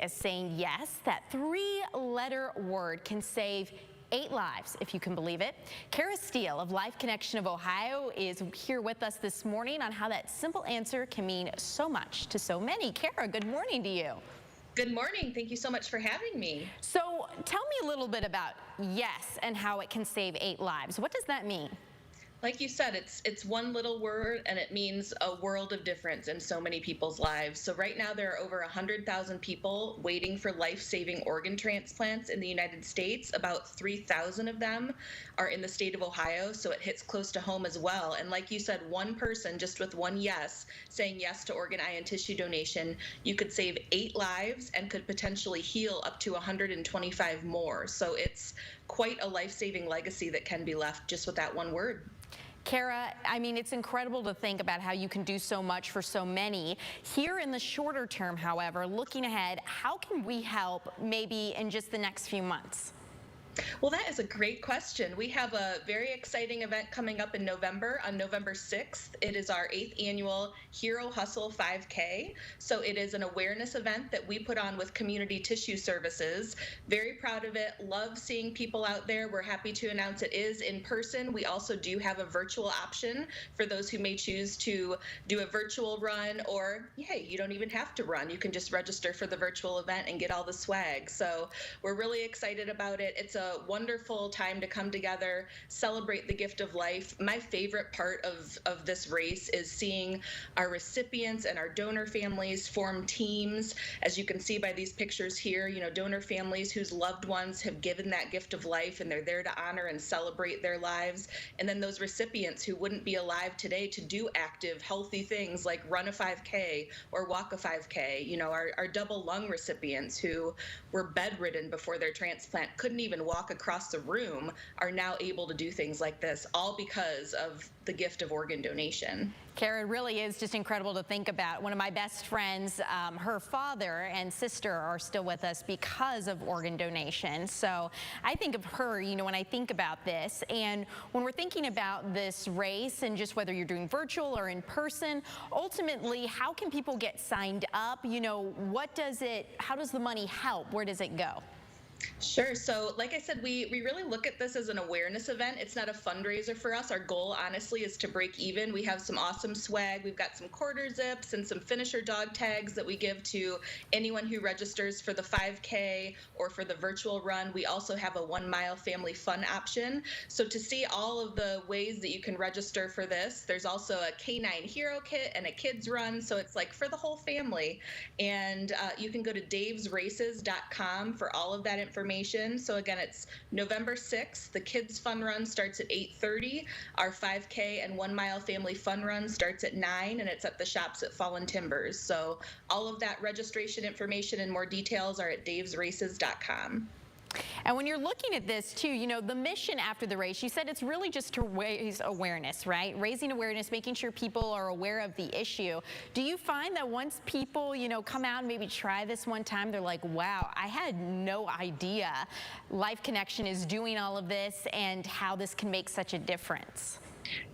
Is saying yes, that three-letter word can save 8 lives, if you can believe it. Kara Steele of Life Connection of Ohio is here with us this morning on how that simple answer can mean so much to so many. Kara, good morning to you. Good morning. Thank you so much for having me. So tell me a little bit about yes and how it can save 8 lives. What does that mean? Like you said, it's one little word and it means a world of difference in so many people's lives. So right now there are over 100,000 people waiting for life-saving organ transplants in the United States. About 3,000 of them are in the state of Ohio, so it hits close to home as well. And like you said, one person just with one yes, saying yes to organ, eye, and tissue donation, you could save 8 lives and could potentially heal up to 125 more. So it's quite a life-saving legacy that can be left just with that one word. Kara, I mean, it's incredible to think about how you can do so much for so many. Here in the shorter term, however, looking ahead, how can we help maybe in just the next few months? Well, that is a great question. We have a very exciting event coming up in November, on November 6th. It is our 8th annual Hero Hustle 5K. So it is an awareness event that we put on with Community Tissue Services. Very proud of it. Love seeing people out there. We're happy to announce it is in person. We also do have a virtual option for those who may choose to do a virtual run, or hey, you don't even have to run. You can just register for the virtual event and get all the swag. So we're really excited about it. It's a wonderful time to come together, celebrate the gift of life. My favorite part of this race is seeing our recipients and our donor families form teams. As you can see by these pictures here, you know, donor families whose loved ones have given that gift of life and they're there to honor and celebrate their lives. And then those recipients who wouldn't be alive today to do active, healthy things like run a 5K or walk a 5K. You know, our double lung recipients who were bedridden before their transplant, couldn't even walk across the room, are now able to do things like this, all because of the gift of organ donation. Kara, it really is just incredible to think about. One of my best friends, her father and sister are still with us because of organ donation. So I think of her, you know, when I think about this. And when we're thinking about this race and just whether you're doing virtual or in person, ultimately, how can people get signed up? You know, how does the money help? Where does it go? Sure. So like I said, we really look at this as an awareness event. It's not a fundraiser for us. Our goal, honestly, is to break even. We have some awesome swag. We've got some quarter zips and some finisher dog tags that we give to anyone who registers for the 5K or for the virtual run. We also have a 1 mile family fun option. So to see all of the ways that you can register for this, there's also a K9 hero kit and a kids run. So it's like for the whole family. And you can go to davesraces.com for all of that information. So again, it's November 6th. The kids fun run starts at 8:30. Our 5K and 1 mile family fun run starts at 9, and it's at the shops at Fallen Timbers. So all of that registration information and more details are at davesraces.com. And when you're looking at this too, you know, the mission after the race, you said it's really just to raise awareness, right? Raising awareness, making sure people are aware of the issue. Do you find that once people, you know, come out and maybe try this one time, they're like, wow, I had no idea Life Connection is doing all of this and how this can make such a difference?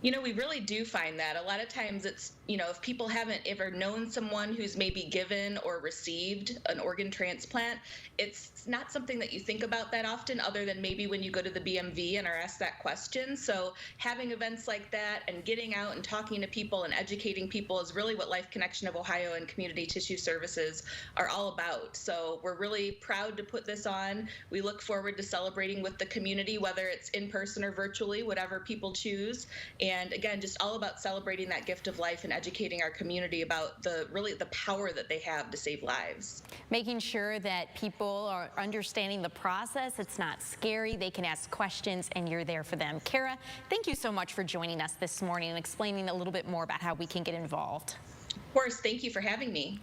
You know, we really do find that. A lot of times it's, you know, if people haven't ever known someone who's maybe given or received an organ transplant, it's not something that you think about that often, other than maybe when you go to the BMV and are asked that question. So having events like that and getting out and talking to people and educating people is really what Life Connection of Ohio and Community Tissue Services are all about. So we're really proud to put this on. We look forward to celebrating with the community, whether it's in person or virtually, whatever people choose. And again, just all about celebrating that gift of life and educating our community about the power that they have to save lives. Making sure that people are understanding the process. It's not scary. They can ask questions and you're there for them. Kara, thank you so much for joining us this morning and explaining a little bit more about how we can get involved. Of course, thank you for having me.